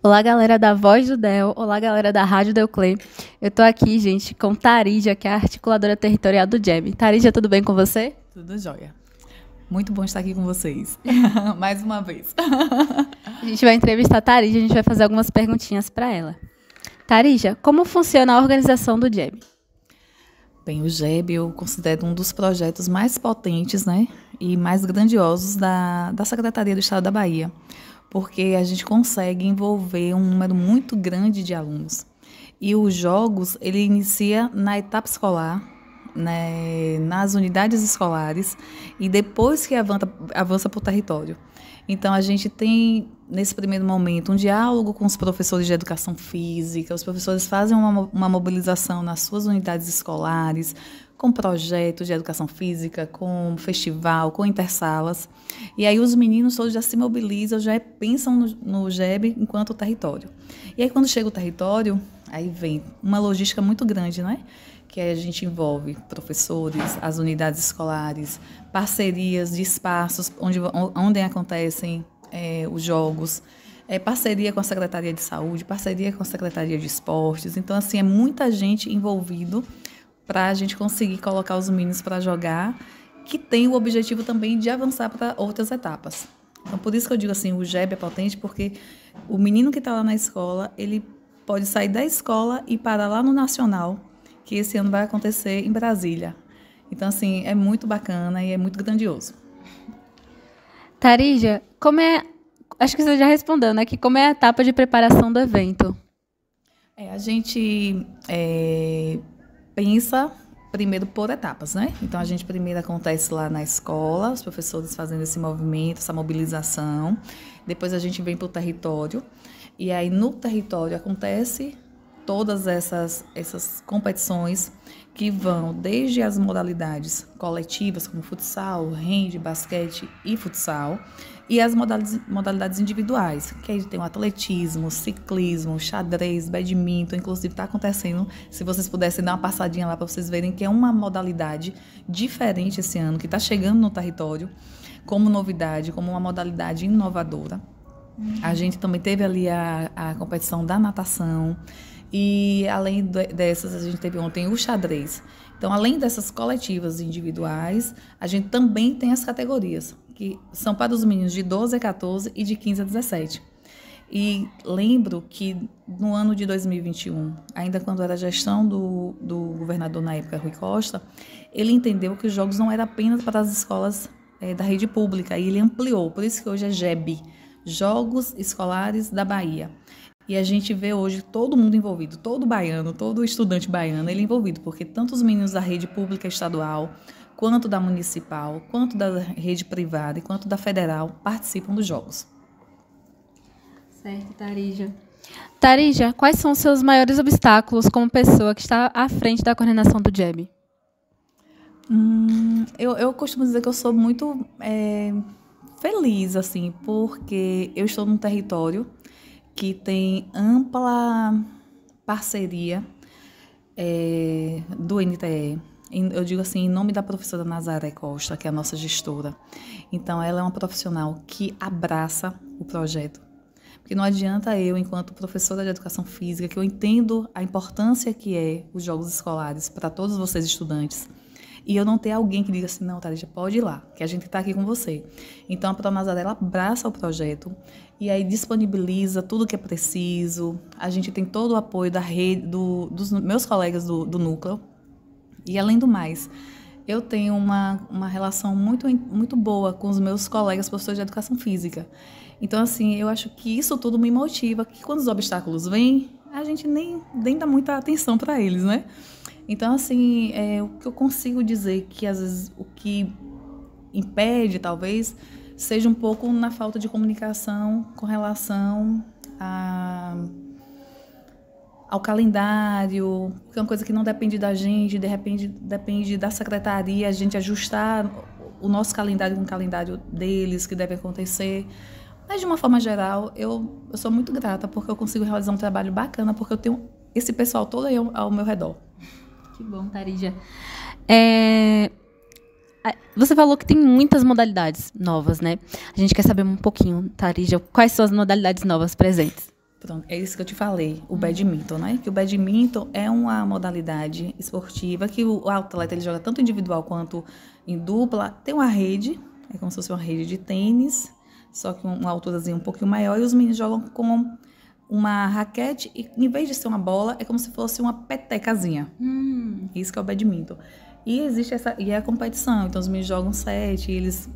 Olá, galera da Voz do Del. Olá, galera da Rádio Delclé. Eu tô aqui, gente, com Tarija, que é a articuladora territorial do JEB. Tarija, tudo bem com você? Tudo jóia. Muito bom estar aqui com vocês. Mais uma vez. A gente vai entrevistar a Tarija, a gente vai fazer algumas perguntinhas para ela. Tarija, como funciona a organização do JEB? Bem, o JEB eu considero um dos projetos mais potentes, né, e mais grandiosos da Secretaria do Estado da Bahia, porque a gente consegue envolver um número muito grande de alunos. E os jogos, ele inicia na etapa escolar, né, nas unidades escolares, e depois que avança para o território. Então, a gente tem, nesse primeiro momento, um diálogo com os professores de educação física. Os professores fazem uma mobilização nas suas unidades escolares, com projetos de educação física, com festival, com intersalas. E aí os meninos todos já se mobilizam, já pensam no JEB enquanto território. E aí, quando chega o território, aí vem uma logística muito grande, né? Que a gente envolve professores, as unidades escolares, parcerias de espaços onde acontecem os jogos, parceria com a Secretaria de Saúde, parceria com a Secretaria de Esportes. Então, assim, é muita gente envolvido para a gente conseguir colocar os meninos para jogar, que tem o objetivo também de avançar para outras etapas. Então, por isso que eu digo assim, o JEB é potente, porque o menino que está lá na escola, ele pode sair da escola e parar lá no Nacional, que esse ano vai acontecer em Brasília. Então, assim, é muito bacana e é muito grandioso. Tarija, acho que você já respondeu, né? Que como é a etapa de preparação do evento? A gente pensa primeiro por etapas, né? Então, a gente primeiro acontece lá na escola, os professores fazendo esse movimento, essa mobilização. Depois a gente vem para o território. E aí, no território, acontece todas essas competições que vão desde as modalidades coletivas, como futsal, handebol, basquete e futsal, e as modalidades individuais, que aí tem o atletismo, ciclismo, xadrez, badminton, inclusive está acontecendo, se vocês pudessem dar uma passadinha lá para vocês verem que é uma modalidade diferente esse ano, que está chegando no território como novidade, como uma modalidade inovadora. A gente também teve ali a competição da natação, e além dessas, a gente teve ontem o xadrez. Então, além dessas coletivas e individuais, a gente também tem as categorias, que são para os meninos de 12 a 14 e de 15 a 17. E lembro que no ano de 2021, ainda quando era a gestão do governador na época, Rui Costa, ele entendeu que os jogos não eram apenas para as escolas da rede pública, e ele ampliou, por isso que hoje é JEB, Jogos Escolares da Bahia. E a gente vê hoje todo mundo envolvido, todo baiano, todo estudante baiano, ele é envolvido, porque tanto os meninos da rede pública estadual, quanto da municipal, quanto da rede privada e quanto da federal participam dos jogos. Certo, Tarija. Tarija, quais são os seus maiores obstáculos como pessoa que está à frente da coordenação do JEB? Eu costumo dizer que eu sou muito feliz, assim, porque eu estou num território que tem ampla parceria do NTE. Eu digo assim, em nome da professora Nazaré Costa, que é a nossa gestora. Então, ela é uma profissional que abraça o projeto. Porque não adianta eu, enquanto professora de educação física, que eu entendo a importância que é os jogos escolares para todos vocês estudantes, e eu não ter alguém que diga assim, não, Tarija, pode ir lá, que a gente está aqui com você. Então, a professora Nazaré, ela abraça o projeto e aí disponibiliza tudo que é preciso. A gente tem todo o apoio da rede, dos meus colegas do núcleo. E, além do mais, eu tenho uma relação muito, muito boa com os meus colegas professores de educação física. Então, assim, eu acho que isso tudo me motiva, que quando os obstáculos vêm, a gente nem dá muita atenção para eles, né? Então, assim, o que eu consigo dizer que, às vezes, o que impede, talvez, seja um pouco na falta de comunicação com relação ao calendário, que é uma coisa que não depende da gente, de repente depende da secretaria, a gente ajustar o nosso calendário com o calendário deles, que deve acontecer. Mas, de uma forma geral, eu sou muito grata, porque eu consigo realizar um trabalho bacana, porque eu tenho esse pessoal todo aí ao meu redor. Que bom, Tarija. Você falou que tem muitas modalidades novas, né? A gente quer saber um pouquinho, Tarija, quais são as modalidades novas presentes? Pronto, é isso que eu te falei, o badminton, né? Que o badminton é uma modalidade esportiva que o atleta ele joga tanto individual quanto em dupla. Tem uma rede, é como se fosse uma rede de tênis, só que uma alturazinha um pouquinho maior, e os meninos jogam com uma raquete e, em vez de ser uma bola, é como se fosse uma petecazinha. Isso que é o badminton. E existe a competição, então os meninos jogam 7, eles...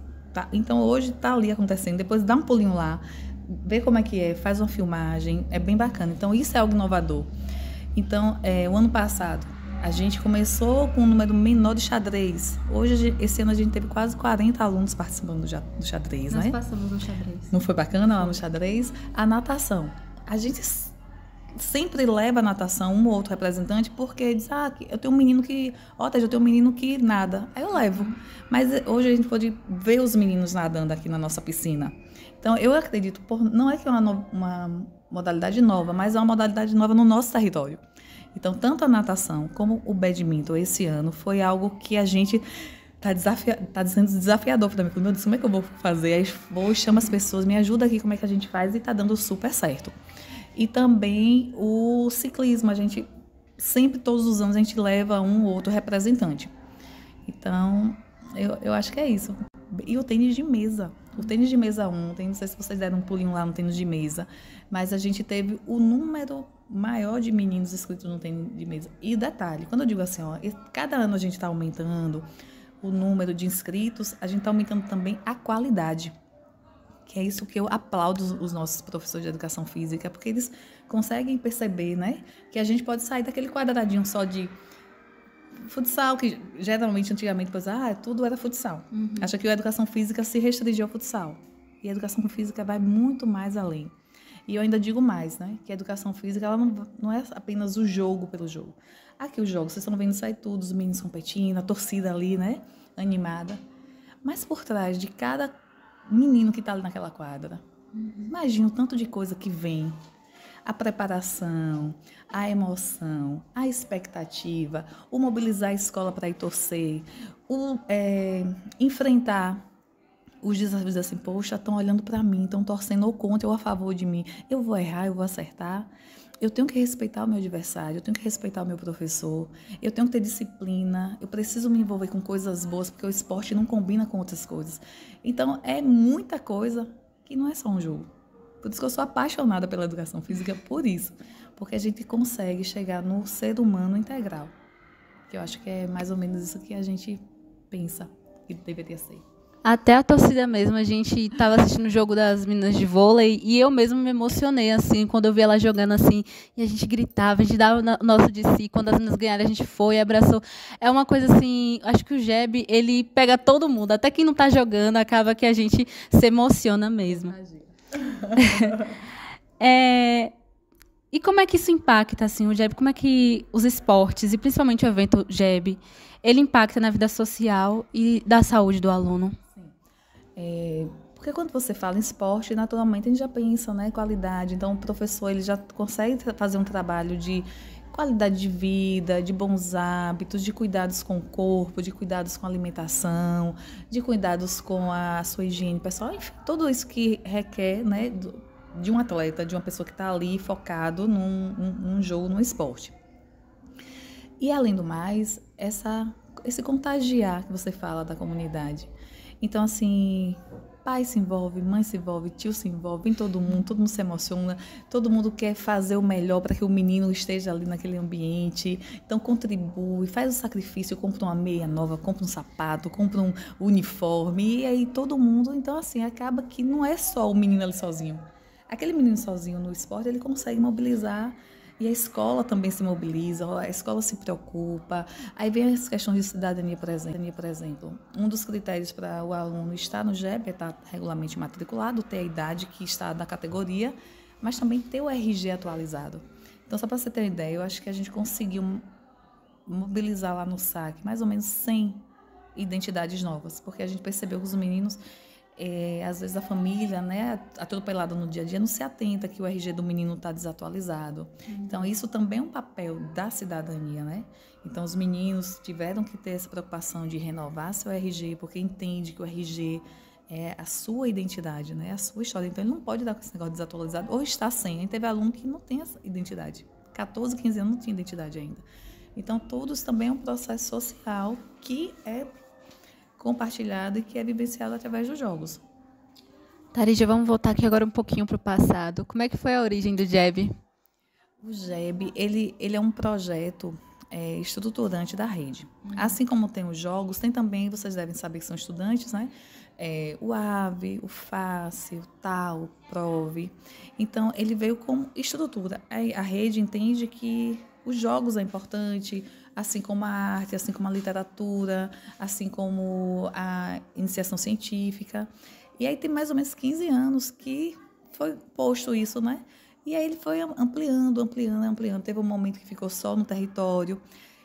Então hoje tá ali acontecendo, depois dá um pulinho lá, vê como é que é, faz uma filmagem, é bem bacana. Então isso é algo inovador. Então, o ano passado, a gente começou com um número menor de xadrez. Hoje, esse ano, a gente teve quase 40 alunos participando do xadrez, né? Nós passamos no xadrez. Não foi bacana lá no xadrez? A natação. A gente sempre leva a natação, um ou outro representante, porque diz, eu tenho um menino que... eu tenho um menino que nada. Aí eu levo. Mas hoje a gente pode ver os meninos nadando aqui na nossa piscina. Então, eu acredito, não é que é uma modalidade nova, mas é uma modalidade nova no nosso território. Então, tanto a natação como o badminton esse ano foi algo que a gente tá sendo desafiador para mim. Meu Deus, como é que eu vou fazer? Aí vou, chamo as pessoas, me ajuda aqui, como é que a gente faz, e tá dando super certo. E também o ciclismo, a gente sempre, todos os anos, a gente leva um ou outro representante. Então, eu acho que é isso. E o tênis de mesa. O tênis de mesa ontem, não sei se vocês deram um pulinho lá no tênis de mesa, mas a gente teve o número maior de meninos inscritos no tênis de mesa. E detalhe, quando eu digo assim, cada ano a gente está aumentando o número de inscritos, a gente está aumentando também a qualidade. Que é isso que eu aplaudo os nossos professores de educação física, porque eles conseguem perceber, né, que a gente pode sair daquele quadradinho só de futsal, que geralmente, antigamente, tudo era futsal. Acha que a educação física se restringiu ao futsal. E a educação física vai muito mais além. E eu ainda digo mais, né? Que a educação física ela não é apenas o jogo pelo jogo. Aqui os jogos, vocês estão vendo isso aí tudo, os meninos competindo, a torcida ali, né? Animada. Mas por trás de cada menino que está ali naquela quadra, imagina o tanto de coisa que vem. A preparação, a emoção, a expectativa, o mobilizar a escola para ir torcer, o enfrentar os desafios assim, poxa, estão olhando para mim, estão torcendo ou contra ou a favor de mim. Eu vou errar, eu vou acertar. Eu tenho que respeitar o meu adversário, eu tenho que respeitar o meu professor, eu tenho que ter disciplina, eu preciso me envolver com coisas boas, porque o esporte não combina com outras coisas. Então, é muita coisa que não é só um jogo. Por isso que eu sou apaixonada pela educação física, por isso. Porque a gente consegue chegar no ser humano integral. Que eu acho que é mais ou menos isso que a gente pensa que deveria ser. Até a torcida mesmo, a gente estava assistindo o jogo das meninas de vôlei e eu mesmo me emocionei, assim, quando eu vi ela jogando assim, e a gente gritava, a gente dava o nosso de si, quando as meninas ganharam a gente foi e abraçou. É uma coisa assim, acho que o JEB, ele pega todo mundo, até quem não está jogando, acaba que a gente se emociona mesmo. E como é que isso impacta, assim, o JEB, como é que os esportes, e principalmente o evento JEB, ele impacta na vida social e da saúde do aluno? Porque quando você fala em esporte, naturalmente a gente já pensa, né, qualidade. Então, o professor ele já consegue fazer um trabalho de qualidade de vida, de bons hábitos, de cuidados com o corpo, de cuidados com a alimentação, de cuidados com a sua higiene pessoal, enfim, tudo isso que requer, né, de um atleta, de uma pessoa que está ali focado num jogo, num esporte. E, além do mais, esse contagiar que você fala da comunidade. Então, assim, pai se envolve, mãe se envolve, tio se envolve, vem todo mundo se emociona, todo mundo quer fazer o melhor para que o menino esteja ali naquele ambiente. Então, contribui, faz o sacrifício, compra uma meia nova, compra um sapato, compra um uniforme, e aí todo mundo, então, assim, acaba que não é só o menino ali sozinho. Aquele menino sozinho no esporte, ele consegue mobilizar. E a escola também se mobiliza, a escola se preocupa. Aí vem as questões de cidadania, por exemplo. Um dos critérios para o aluno estar no JEB é estar regularmente matriculado, ter a idade que está na categoria, mas também ter o RG atualizado. Então, só para você ter uma ideia, eu acho que a gente conseguiu mobilizar lá no SAC mais ou menos 100 identidades novas, porque a gente percebeu que os meninos... às vezes a família, né, atropelada no dia a dia, não se atenta que o RG do menino está desatualizado. Então, isso também é um papel da cidadania, né? Então, os meninos tiveram que ter essa preocupação de renovar seu RG, porque entende que o RG é a sua identidade, né? A sua história. Então, ele não pode dar com esse negócio desatualizado ou está sem. A gente teve aluno que não tem essa identidade. 14, 15 anos não tinha identidade ainda. Então, todos também é um processo social que é compartilhado e que é vivenciado através dos jogos. Tarija, vamos voltar aqui agora um pouquinho para o passado. Como é que foi a origem do JEB? O JEB, ele é um projeto estruturante da rede. Assim como tem os jogos, tem também, vocês devem saber que são estudantes, né? O AVE, o FACE, o TAL, o PROVE. Então, ele veio como estrutura. A rede entende que os jogos é importante, assim como a arte, assim como a literatura, assim como a iniciação científica. E aí tem mais ou menos 15 anos que foi posto isso, né? E aí ele foi ampliando. Teve um momento que ficou só no território.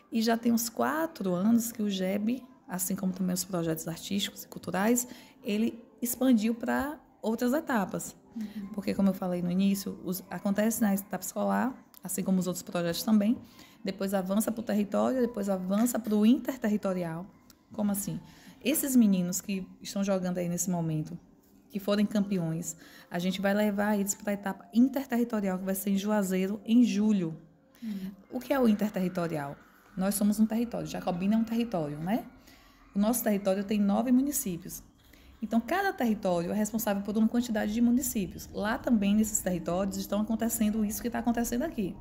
E já tem uns 4 anos que o JEB, assim como também os projetos artísticos e culturais, ele expandiu para outras etapas. Porque, como eu falei no início, acontece na etapa escolar, assim como os outros projetos também. Depois avança para o território, depois avança para o interterritorial. Como assim? Esses meninos que estão jogando aí nesse momento, que forem campeões, a gente vai levar eles para a etapa interterritorial, que vai ser em Juazeiro, em julho. O que é o interterritorial? Nós somos um território, Jacobina é um território, né? O nosso território tem 9 municípios. Então, cada território é responsável por uma quantidade de municípios. Lá também, nesses territórios, estão acontecendo isso que está acontecendo aqui.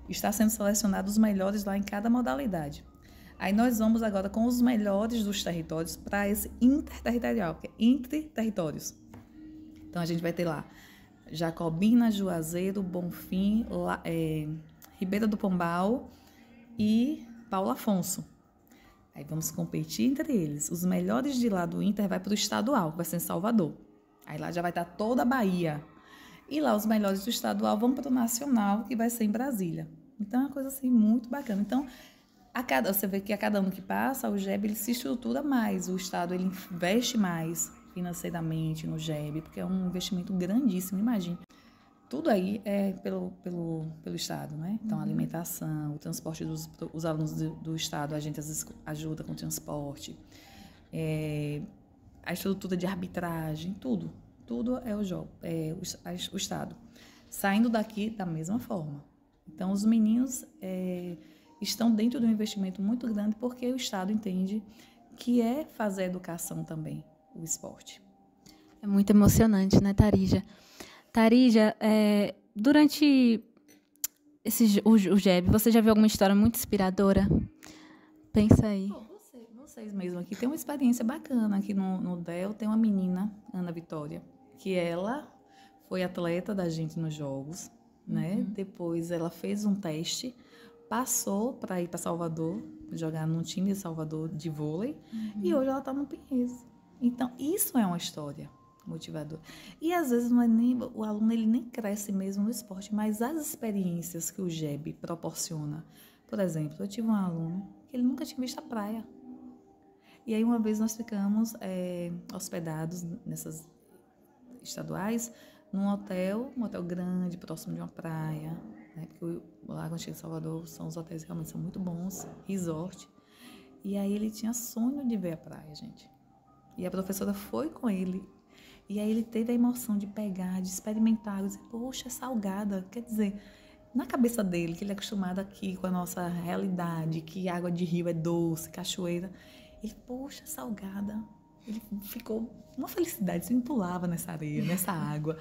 Está sendo selecionados os melhores lá em cada modalidade. Aí nós vamos agora com os melhores dos territórios para esse interterritorial, que é entre territórios. Então, a gente vai ter lá Jacobina, Juazeiro, Bonfim, Ribeira do Pombal e Paulo Afonso. Aí vamos competir entre eles. Os melhores de lá do Inter vai para o estadual, que vai ser em Salvador. Aí lá já vai estar toda a Bahia. E lá os melhores do estadual vão para o nacional, que vai ser em Brasília. Então é uma coisa assim muito bacana. Então, você vê que a cada ano que passa, o JEB ele se estrutura mais. O Estado ele investe mais financeiramente no JEB, porque é um investimento grandíssimo, imagine. Tudo aí é pelo Estado, né? Então, a alimentação, o transporte dos alunos do Estado, a gente às vezes ajuda com o transporte, a estrutura de arbitragem, tudo é o Estado. Saindo daqui da mesma forma. Então, os meninos estão dentro de um investimento muito grande porque o Estado entende que é fazer educação também, o esporte. É muito emocionante, né, Tarija? Tarija, durante o JEB, você já viu alguma história muito inspiradora? Pensa aí. Vocês mesmo aqui tem uma experiência bacana aqui no DEL. Tem uma menina, Ana Vitória, que ela foi atleta da gente nos jogos, né? Depois ela fez um teste, passou para ir para Salvador, jogar num time de Salvador de vôlei, e hoje ela está no Pinheiros. Então, isso é uma história motivador. E às vezes não é nem o aluno, ele nem cresce mesmo no esporte, mas as experiências que o JEB proporciona. Por exemplo, eu tive um aluno que ele nunca tinha visto a praia. E aí uma vez nós ficamos hospedados nessas estaduais num hotel, um hotel grande, próximo de uma praia, né? Porque o Lago Antigo de Salvador os hotéis realmente são muito bons, resort. E aí ele tinha sonho de ver a praia, gente. E a professora foi com ele. E aí ele teve a emoção de pegar, de experimentar, de dizer, poxa, é salgada. Quer dizer, na cabeça dele, que ele é acostumado aqui com a nossa realidade, que água de rio é doce, cachoeira, ele, poxa, é salgada. Ele ficou uma felicidade, sempre pulava nessa areia, nessa água.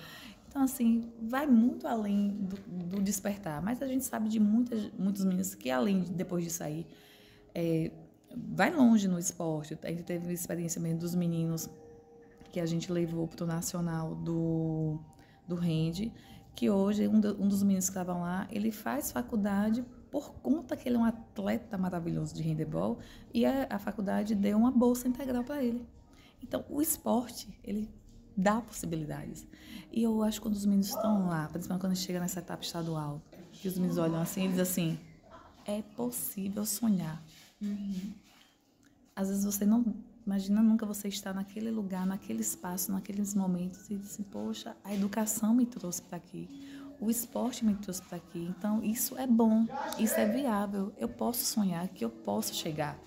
Então, assim, vai muito além do despertar. Mas a gente sabe de muitos meninos que, depois de sair, vai longe no esporte. A gente teve a experiência mesmo dos meninos que a gente levou para o nacional do Rende, que hoje um dos meninos que estavam lá, ele faz faculdade por conta que ele é um atleta maravilhoso de handebol e a faculdade deu uma bolsa integral para ele. Então, o esporte, ele dá possibilidades. E eu acho que quando os meninos estão lá, principalmente quando chega nessa etapa estadual, que os meninos olham assim e dizem assim, é possível sonhar. Às vezes você não imagina nunca você estar naquele lugar, naquele espaço, naqueles momentos e dizer assim, poxa, a educação me trouxe para aqui, o esporte me trouxe para aqui, então isso é bom, isso é viável, eu posso sonhar, que eu posso chegar.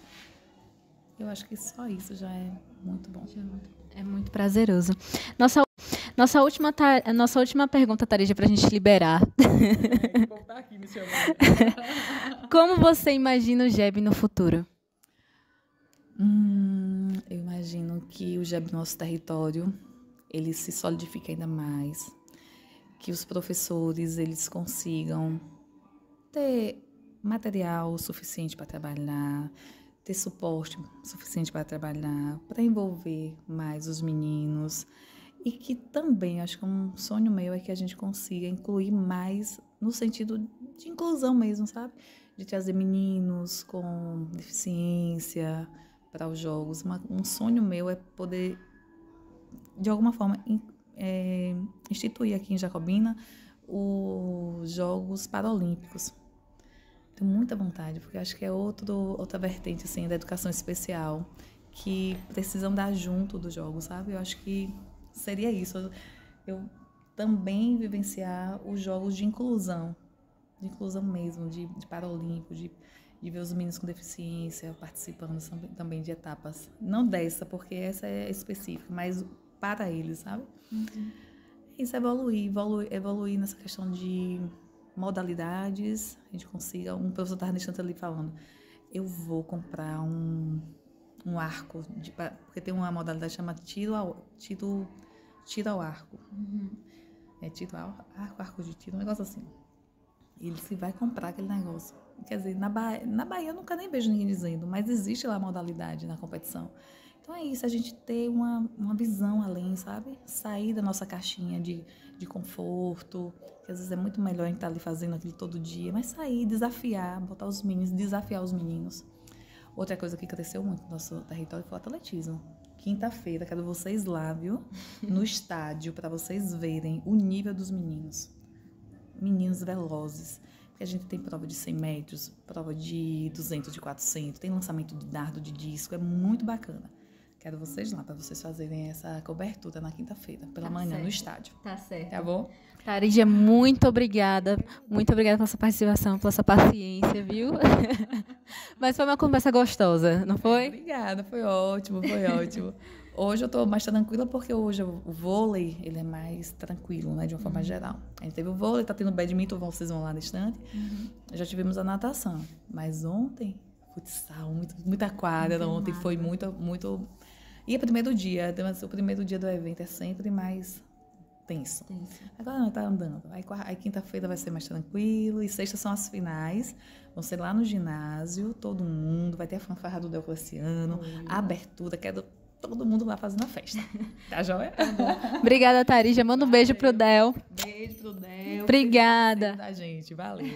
Eu acho que só isso já é muito bom. É muito prazeroso. Nossa, nossa última pergunta, Tarija, para a gente liberar. O povo tá aqui me chamando. Como você imagina o GEB no futuro? Eu imagino que o GEB no nosso território, ele se solidifique ainda mais, que os professores eles consigam ter material suficiente para trabalhar, ter suporte suficiente para trabalhar, para envolver mais os meninos. E que também, acho que um sonho meu é que a gente consiga incluir mais no sentido de inclusão mesmo, sabe? De trazer meninos com deficiência para os jogos. Um sonho meu é poder, de alguma forma, instituir aqui em Jacobina os Jogos Paralímpicos. Tenho muita vontade, porque acho que é outra vertente assim, da educação especial, que precisam dar junto dos jogos, sabe? Eu acho que seria isso. Eu também vivenciar os jogos de inclusão mesmo, de Paralímpico, de ver os meninos com deficiência participando também de etapas. Não dessa, porque essa é específica, mas para eles, sabe? Uhum. Isso é evoluir nessa questão de modalidades, a gente consiga. Um professor estava deixando ali falando, eu vou comprar um arco, porque tem uma modalidade que chama tiro ao arco. Uhum. Tiro ao arco de tiro, um negócio assim. Ele se vai comprar aquele negócio. Quer dizer, na Bahia eu nunca nem vejo ninguém dizendo, mas existe lá a modalidade na competição. Então é isso, a gente ter uma visão além, sabe? Sair da nossa caixinha de conforto, que às vezes é muito melhor a gente estar ali fazendo aquilo todo dia, mas sair, desafiar, botar os meninos, desafiar os meninos. Outra coisa que cresceu muito no nosso território foi o atletismo. Quinta-feira, quero vocês lá, viu? No estádio, para vocês verem o nível dos meninos. Meninos velozes. Porque a gente tem prova de 100 metros, prova de 200, de 400, tem lançamento de dardo, de disco, é muito bacana. Quero vocês lá, para vocês fazerem essa cobertura na quinta-feira, pela manhã, certo. No estádio. Tá certo. Tá bom? Tarija, muito obrigada. Muito obrigada pela sua participação, pela sua paciência, viu? Mas foi uma conversa gostosa, não foi? Obrigada, foi ótimo. Hoje eu estou mais tranquila porque hoje o vôlei, ele é mais tranquilo, né, de uma forma geral. A gente teve o vôlei, tá tendo badminton, vocês vão lá na estante. Já tivemos a natação, mas ontem, futsal, muita quadra, ontem foi muito... E o primeiro dia do evento é sempre mais tenso. Agora não, tá andando. Aí quinta-feira vai ser mais tranquilo. E sexta são as finais. Vão ser lá no ginásio, todo mundo. Vai ter a fanfarra do Deocleciano, a abertura. Quero todo mundo lá fazendo a festa. Tá joia? Tá. Obrigada, Tarija. Manda um beijo pro Del. Beijo pro Del. Obrigada. Da gente. Valeu.